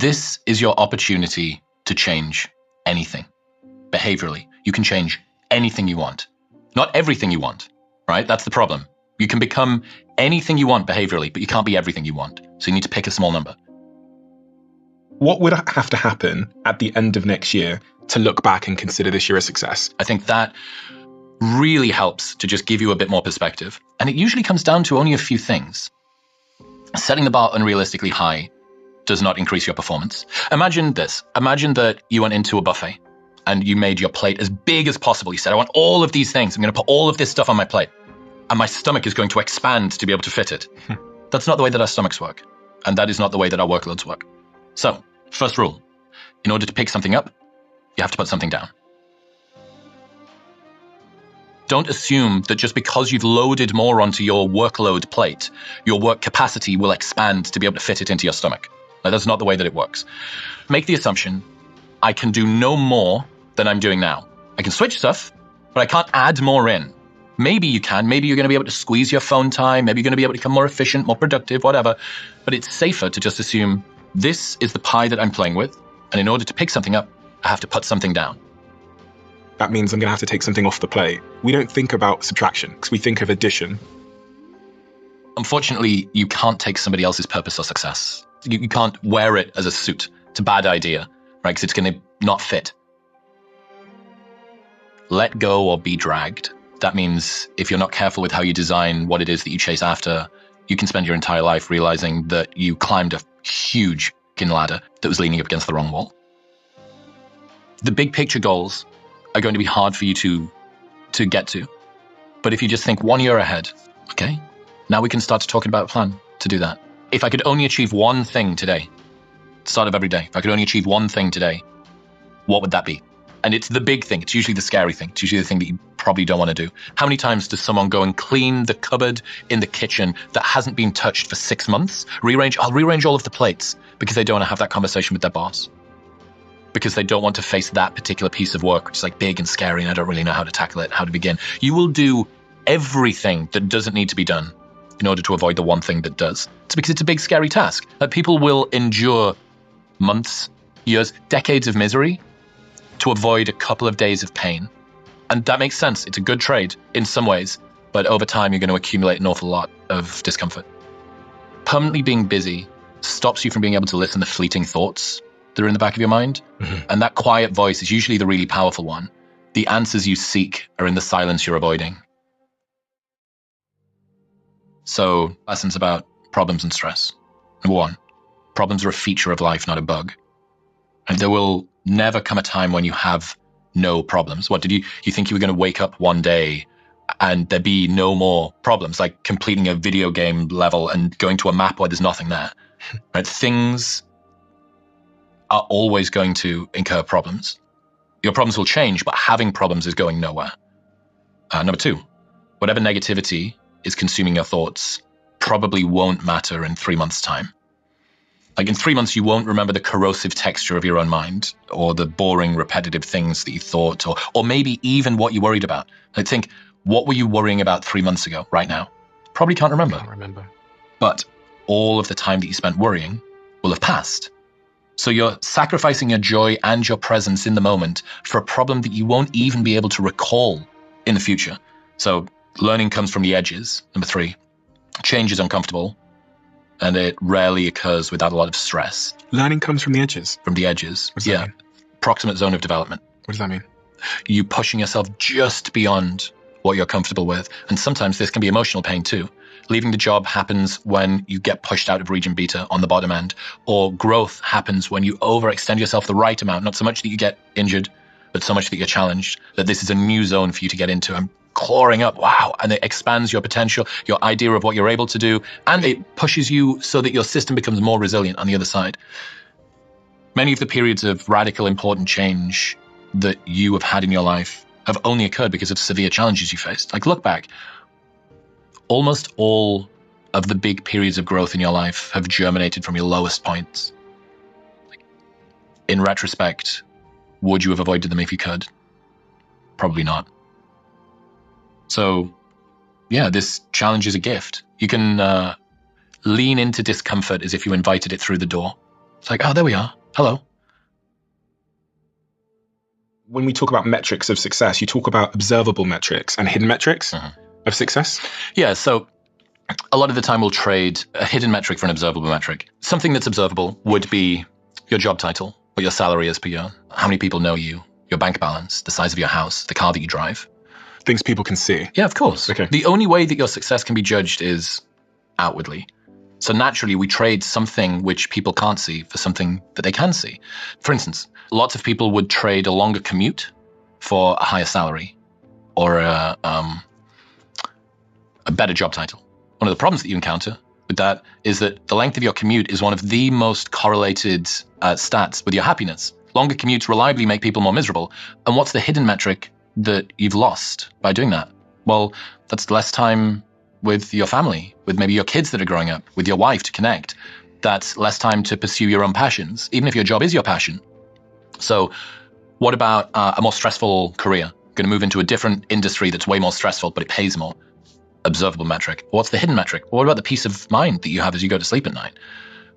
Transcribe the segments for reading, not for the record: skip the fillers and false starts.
This is your opportunity to change anything. Behaviorally, you can change anything you want. Not everything you want, right? That's the problem. You can become anything you want behaviorally, but you can't be everything you want. So you need to pick a small number. What would have to happen at the end of next year to look back and consider this year a success? I think that really helps to just give you a bit more perspective. And it usually comes down to only a few things. Setting the bar unrealistically high does not increase your performance. Imagine this. Imagine that you went into a buffet and you made your plate as big as possible. You said, I want all of these things. I'm going to put all of this stuff on my plate. And my stomach is going to expand to be able to fit it. That's not the way that our stomachs work. And that is not the way that our workloads work. So, first rule, in order to pick something up, you have to put something down. Don't assume that just because you've loaded more onto your workload plate, your work capacity will expand to be able to fit it into your stomach. Now, that's not the way that it works. Make the assumption, I can do no more than I'm doing now. I can switch stuff, but I can't add more in. Maybe you can. Maybe you're going to be able to squeeze your phone time. Maybe you're going to be able to become more efficient, more productive, whatever. But it's safer to just assume this is the pie that I'm playing with. And in order to pick something up, I have to put something down. That means I'm going to have to take something off the plate. We don't think about subtraction because we think of addition. Unfortunately, you can't take somebody else's purpose or success. You can't wear it as a suit. It's a bad idea, right? Because it's going to not fit. Let go or be dragged. That means if you're not careful with how you design what it is that you chase after, you can spend your entire life realizing that you climbed a huge ladder that was leaning up against the wrong wall. The big picture goals are going to be hard for you to get to. But if you just think 1 year ahead, okay, now we can start to talking about a plan to do that. If I could only achieve one thing today, start of every day, if I could only achieve one thing today, what would that be? And it's the big thing. It's usually the scary thing. It's usually the thing that you probably don't want to do. How many times does someone go and clean the cupboard in the kitchen that hasn't been touched for 6 months? I'll rearrange all of the plates because they don't want to have that conversation with their boss. Because they don't want to face that particular piece of work, which is like big and scary and I don't really know how to tackle it, how to begin. You will do everything that doesn't need to be done in order to avoid the one thing that does. It's because it's a big, scary task. That people will endure months, years, decades of misery to avoid a couple of days of pain. And that makes sense. It's a good trade in some ways, but over time, you're going to accumulate an awful lot of discomfort. Permanently being busy stops you from being able to listen to fleeting thoughts that are in the back of your mind. Mm-hmm. And that quiet voice is usually the really powerful one. The answers you seek are in the silence you're avoiding. So, lessons about problems and stress. Number one, problems are a feature of life, not a bug. And there will never come a time when you have no problems. What, you think you were going to wake up one day and there be no more problems, like completing a video game level and going to a map where there's nothing there? Right? Things are always going to incur problems. Your problems will change, but having problems is going nowhere. Number two, whatever negativity is consuming your thoughts probably won't matter in 3 months' time. Like in 3 months, you won't remember the corrosive texture of your own mind or the boring, repetitive things that you thought, or maybe even what you worried about. I think, what were you worrying about 3 months ago right now? Probably can't remember. But all of the time that you spent worrying will have passed. So you're sacrificing your joy and your presence in the moment for a problem that you won't even be able to recall in the future. So learning comes from the edges. Number three, change is uncomfortable. And it rarely occurs without a lot of stress. Learning comes from the edges? From the edges. What does that mean? Proximate zone of development. What does that mean? You pushing yourself just beyond what you're comfortable with. And sometimes this can be emotional pain too. Leaving the job happens when you get pushed out of region beta on the bottom end. Or growth happens when you overextend yourself the right amount. Not so much that you get injured, but so much that you're challenged. That this is a new zone for you to get into. I'm clawing up, wow, and it expands your potential, your idea of what you're able to do, and it pushes you so that your system becomes more resilient on the other side. Many of the periods of radical, important change that you have had in your life have only occurred because of severe challenges you faced. Like, look back. Almost all of the big periods of growth in your life have germinated from your lowest points. In retrospect, would you have avoided them if you could? Probably not. So, yeah, this challenge is a gift. You can lean into discomfort as if you invited it through the door. It's like, oh, there we are. Hello. When we talk about metrics of success, you talk about observable metrics and hidden metrics of success. Yeah, so a lot of the time we'll trade a hidden metric for an observable metric. Something that's observable would be your job title, what your salary is per year, how many people know you, your bank balance, the size of your house, the car that you drive. Things people can see. Yeah, of course. Okay. The only way that your success can be judged is outwardly. So naturally, we trade something which people can't see for something that they can see. For instance, lots of people would trade a longer commute for a higher salary or a better job title. One of the problems that you encounter with that is that the length of your commute is one of the most correlated stats with your happiness. Longer commutes reliably make people more miserable. And what's the hidden metric that you've lost by doing that? Well, that's less time with your family, with maybe your kids that are growing up, with your wife to connect. That's less time to pursue your own passions, even if your job is your passion. So what about a more stressful career? Going to move into a different industry that's way more stressful, but it pays more. Observable metric. What's the hidden metric? What about the peace of mind that you have as you go to sleep at night?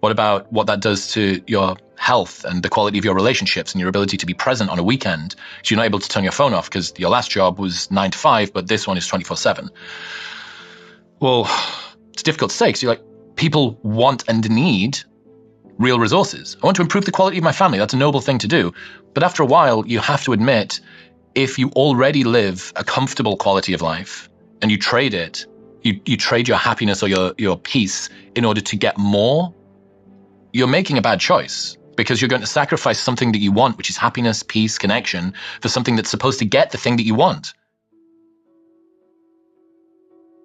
What about what that does to your health and the quality of your relationships and your ability to be present on a weekend? So you're not able to turn your phone off because your last job was 9 to 5, but this one is 24/7. Well, it's difficult to say because you're like, people want and need real resources. I want to improve the quality of my family. That's a noble thing to do. But after a while, you have to admit, if you already live a comfortable quality of life and you trade it, you trade your happiness or your peace in order to get more, you're making a bad choice because you're going to sacrifice something that you want, which is happiness, peace, connection, for something that's supposed to get the thing that you want.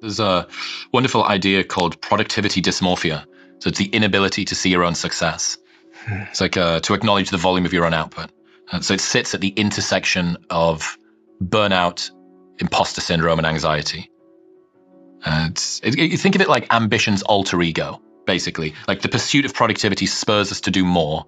There's a wonderful idea called productivity dysmorphia. So it's the inability to see your own success. It's like to acknowledge the volume of your own output. So it sits at the intersection of burnout, imposter syndrome, and anxiety. You think of it like ambition's alter ego, basically. Like the pursuit of productivity spurs us to do more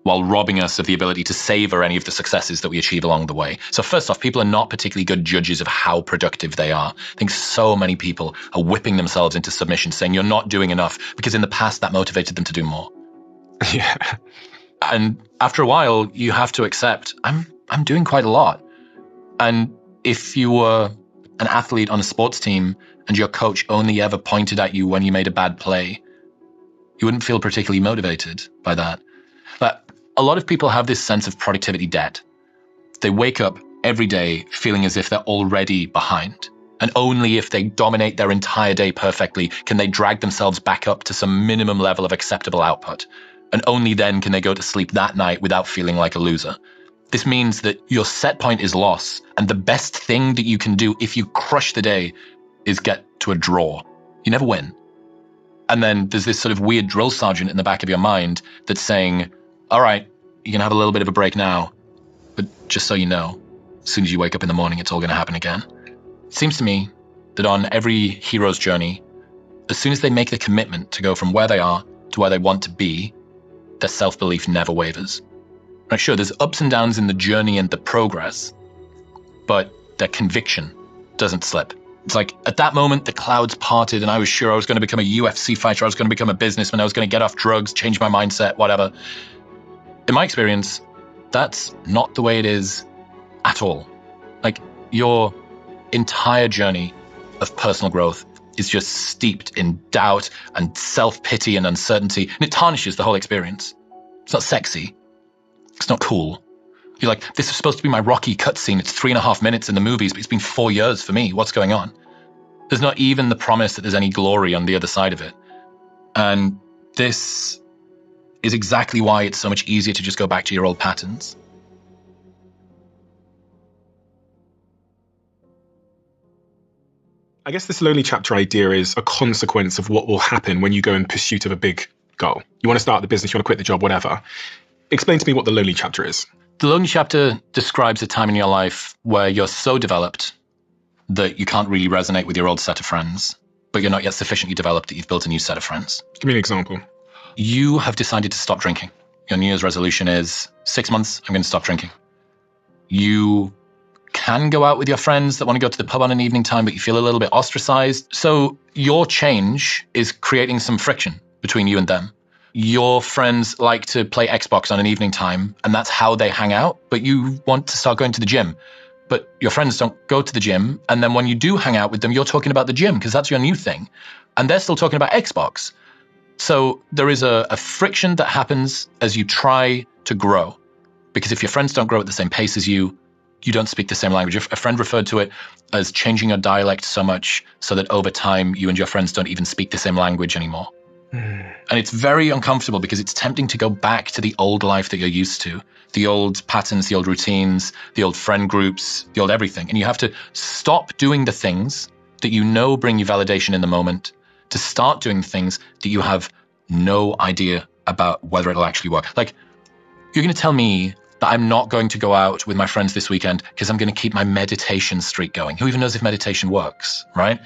while robbing us of the ability to savor any of the successes that we achieve along the way. So first off, people are not particularly good judges of how productive they are. I think so many people are whipping themselves into submission, saying you're not doing enough because in the past that motivated them to do more. Yeah. And after a while, you have to accept, I'm doing quite a lot. And if you were an athlete on a sports team and your coach only ever pointed at you when you made a bad play, you wouldn't feel particularly motivated by that. But a lot of people have this sense of productivity debt. They wake up every day feeling as if they're already behind. And only if they dominate their entire day perfectly can they drag themselves back up to some minimum level of acceptable output. And only then can they go to sleep that night without feeling like a loser. This means that your set point is loss. And the best thing that you can do if you crush the day is get to a draw. You never win. And then there's this sort of weird drill sergeant in the back of your mind that's saying, all right, you can have a little bit of a break now, but just so you know, as soon as you wake up in the morning, it's all going to happen again. It seems to me that on every hero's journey, as soon as they make the commitment to go from where they are to where they want to be, their self-belief never wavers. Right, sure, there's ups and downs in the journey and the progress, but their conviction doesn't slip. It's like at that moment, the clouds parted and I was sure I was going to become a UFC fighter. I was going to become a businessman. I was going to get off drugs, change my mindset, whatever. In my experience, that's not the way it is at all. Like your entire journey of personal growth is just steeped in doubt and self-pity and uncertainty, and it tarnishes the whole experience. It's not sexy. It's not cool. You're like, this is supposed to be my Rocky cutscene. It's 3.5 minutes in the movies, but it's been 4 years for me. What's going on? There's not even the promise that there's any glory on the other side of it. And this is exactly why it's so much easier to just go back to your old patterns. I guess this lonely chapter idea is a consequence of what will happen when you go in pursuit of a big goal. You want to start the business, you want to quit the job, whatever. Explain to me what the lonely chapter is. The lonely chapter describes a time in your life where you're so developed that you can't really resonate with your old set of friends, but you're not yet sufficiently developed that you've built a new set of friends. Give me an example. You have decided to stop drinking. Your New Year's resolution is 6 months, I'm going to stop drinking. You can go out with your friends that want to go to the pub on an evening time, but you feel a little bit ostracized. So your change is creating some friction between you and them. your friends like to play Xbox on an evening time and that's how they hang out, but you want to start going to the gym. But your friends don't go to the gym. And then when you do hang out with them, you're talking about the gym because that's your new thing. And they're still talking about Xbox. So there is a friction that happens as you try to grow. Because if your friends don't grow at the same pace as you, you don't speak the same language. A friend referred to it as changing your dialect so much so that over time you and your friends don't even speak the same language anymore. And it's very uncomfortable because it's tempting to go back to the old life that you're used to, the old patterns, the old routines, the old friend groups, the old everything. And you have to stop doing the things that you know bring you validation in the moment to start doing things that you have no idea about whether it'll actually work. Like, you're going to tell me that I'm not going to go out with my friends this weekend because I'm going to keep my meditation streak going. Who even knows if meditation works, right?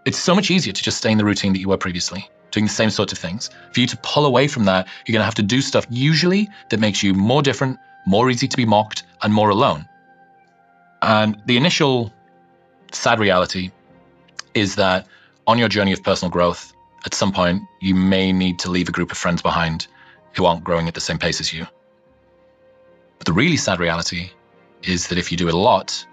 It's so much easier to just stay in the routine that you were previously, doing the same sorts of things. For you to pull away from that, you're going to have to do stuff usually that makes you more different, more easy to be mocked, and more alone. And the initial sad reality is that on your journey of personal growth, at some point, you may need to leave a group of friends behind who aren't growing at the same pace as you. But the really sad reality is that if you do it a lot,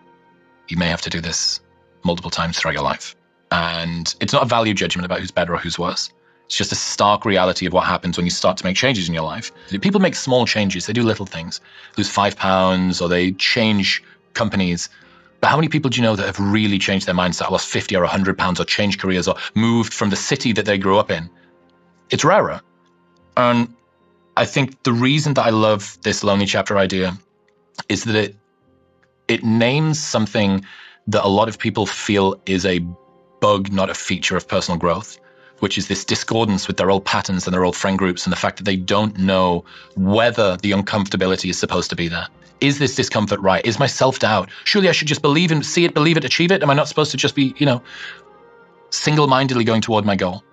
you may have to do this multiple times throughout your life. And it's not a value judgment about who's better or who's worse. It's just a stark reality of what happens when you start to make changes in your life. People make small changes. They do little things, lose 5 pounds, or they change companies. But how many people do you know that have really changed their mindset, lost 50 or 100 pounds, or changed careers, or moved from the city that they grew up in? It's rarer. And I think the reason that I love this lonely chapter idea is that it names something that a lot of people feel is a bug, not a feature of personal growth, which is this discordance with their old patterns and their old friend groups and the fact that they don't know whether the uncomfortability is supposed to be there. Is this discomfort right? Is my self-doubt? Surely I should just believe and see it, believe it, achieve it. Am I not supposed to just be, single-mindedly going toward my goal?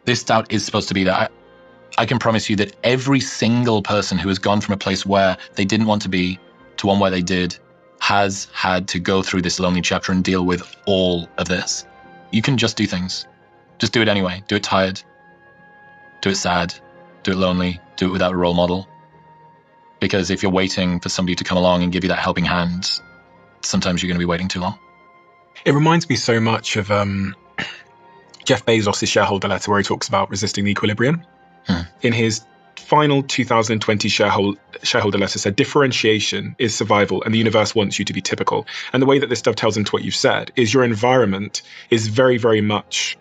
This doubt is supposed to be there. I can promise you that every single person who has gone from a place where they didn't want to be to one where they did has had to go through this lonely chapter and deal with all of this. You can just do things. Just do it anyway. Do it tired. Do it sad. Do it lonely. Do it without a role model. Because if you're waiting for somebody to come along and give you that helping hand, sometimes you're going to be waiting too long. It reminds me so much of Jeff Bezos' shareholder letter where he talks about resisting the equilibrium. In his final 2020 shareholder letter said, differentiation is survival and the universe wants you to be typical. And the way that this dovetails into what you've said is your environment is very, very much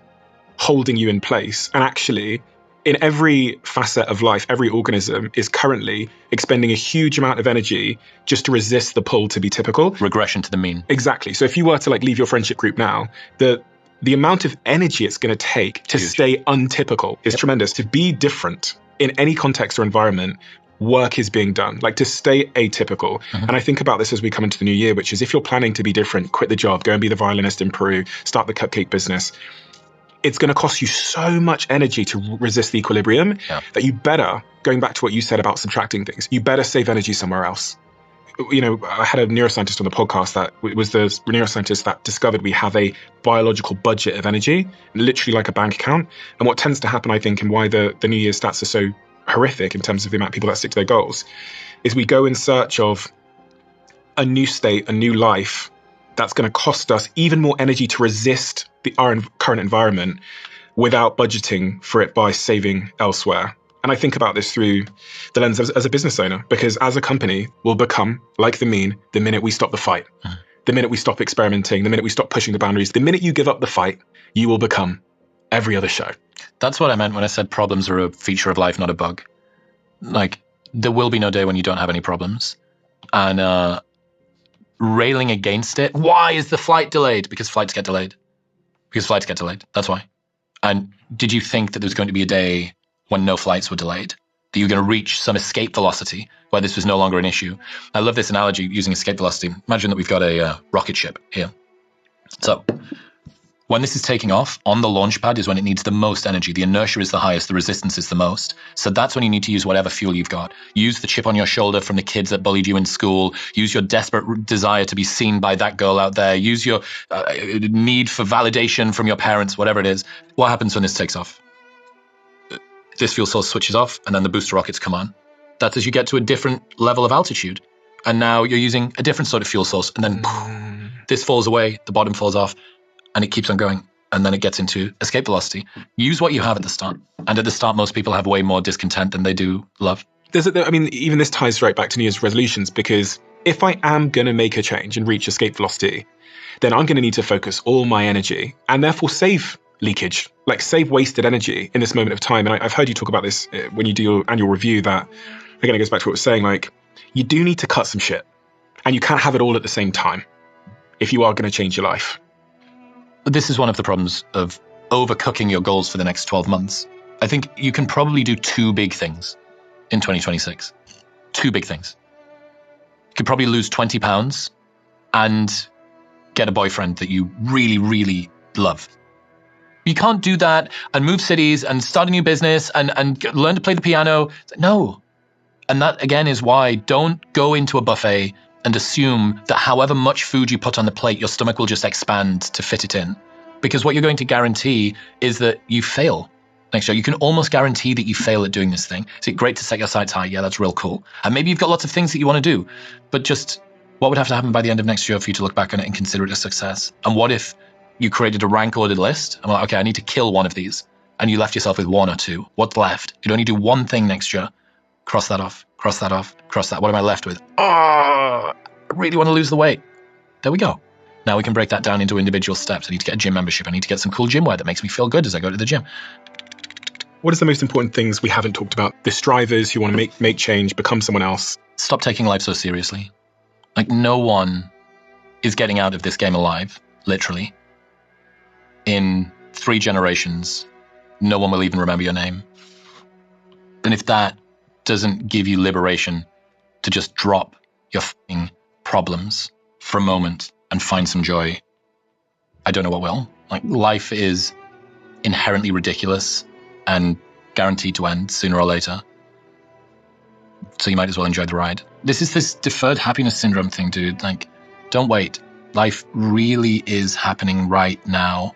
holding you in place. And actually, in every facet of life, every organism is currently expending a huge amount of energy just to resist the pull to be typical. Regression to the mean. Exactly. So if you were to leave your friendship group now, the amount of energy it's going to take to stay untypical is tremendous. To be different in any context or environment, work is being done, to stay atypical. And I think about this as we come into the new year, which is if you're planning to be different, quit the job, go and be the violinist in Peru, start the cupcake business, it's going to cost you so much energy to resist the equilibrium that you better, going back to what you said about subtracting things, you better save energy somewhere else. I had a neuroscientist on the podcast that was the neuroscientist that discovered we have a biological budget of energy, literally like a bank account. And what tends to happen, I think, and why the New Year's stats are so horrific in terms of the amount of people that stick to their goals, is we go in search of a new state, a new life that's going to cost us even more energy to resist our current environment without budgeting for it by saving elsewhere. And I think about this through the lens as a business owner, because as a company, we'll become like the mean the minute we stop the fight, the minute we stop experimenting, the minute we stop pushing the boundaries, the minute you give up the fight, you will become every other show. That's what I meant when I said problems are a feature of life, not a bug. There will be no day when you don't have any problems. And railing against it, why is the flight delayed? Because flights get delayed. That's why. And did you think that there was going to be a day when no flights were delayed, that you're going to reach some escape velocity where this was no longer an issue? I love this analogy using escape velocity. Imagine that we've got a rocket ship here. So when this is taking off, on the launch pad is when it needs the most energy. The inertia is the highest, the resistance is the most. So that's when you need to use whatever fuel you've got. Use the chip on your shoulder from the kids that bullied you in school. Use your desperate desire to be seen by that girl out there. Use your need for validation from your parents, whatever it is. What happens when this takes off? This fuel source switches off, and then the booster rockets come on. That's as you get to a different level of altitude. And now you're using a different sort of fuel source. And then this falls away, the bottom falls off, and it keeps on going. And then it gets into escape velocity. Use what you have at the start. And at the start, most people have way more discontent than they do love. Even this ties right back to New Year's resolutions, because if I am going to make a change and reach escape velocity, then I'm going to need to focus all my energy and therefore save leakage, like save wasted energy in this moment of time. And I've heard you talk about this when you do your annual review, that, again, it goes back to what I was saying, like, you do need to cut some shit, and you can't have it all at the same time if you are going to change your life. This is one of the problems of overcooking your goals for the next 12 months. I think you can probably do two big things in 2026. Two big things. You could probably lose 20 pounds and get a boyfriend that you really, really love. You can't do that and move cities and start a new business and learn to play the piano. No. And that, again, is why don't go into a buffet and assume that however much food you put on the plate, your stomach will just expand to fit it in. Because what you're going to guarantee is that you fail next year. You can almost guarantee that you fail at doing this thing. Is it great to set your sights high? Yeah, that's real cool. And maybe you've got lots of things that you want to do, but just what would have to happen by the end of next year for you to look back on it and consider it a success? And what if you created a rank ordered list? I'm like, okay, I need to kill one of these. And you left yourself with one or two. What's left? You'd only do one thing next year. Cross that off, cross that off, cross that. What am I left with? Oh, I really want to lose the weight. There we go. Now we can break that down into individual steps. I need to get a gym membership. I need to get some cool gym wear that makes me feel good as I go to the gym. What is the most important things we haven't talked about? The strivers who want to make change, become someone else. Stop taking life so seriously. Like, no one is getting out of this game alive, literally. In 3 generations, no one will even remember your name. And if that doesn't give you liberation to just drop your fucking problems for a moment and find some joy, I don't know what will. Like, life is inherently ridiculous and guaranteed to end sooner or later. So you might as well enjoy the ride. This is this deferred happiness syndrome thing, dude. Like, don't wait. Life really is happening right now.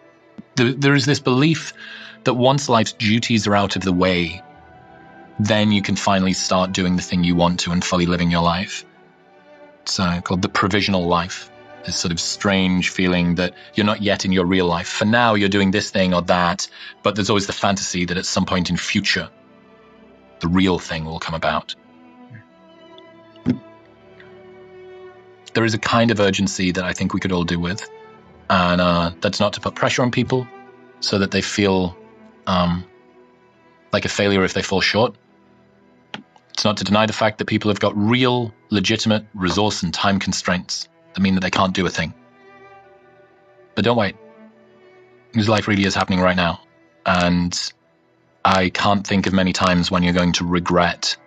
There is this belief that once life's duties are out of the way, then you can finally start doing the thing you want to and fully living your life. It's called the provisional life. This sort of strange feeling that you're not yet in your real life. For now, you're doing this thing or that, but there's always the fantasy that at some point in future, the real thing will come about. There is a kind of urgency that I think we could all do with. And that's not to put pressure on people so that they feel like a failure if they fall short. It's not to deny the fact that people have got real, legitimate resource and time constraints that mean that they can't do a thing. But don't wait, because life really is happening right now. And I can't think of many times when you're going to regret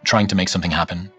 trying to make something happen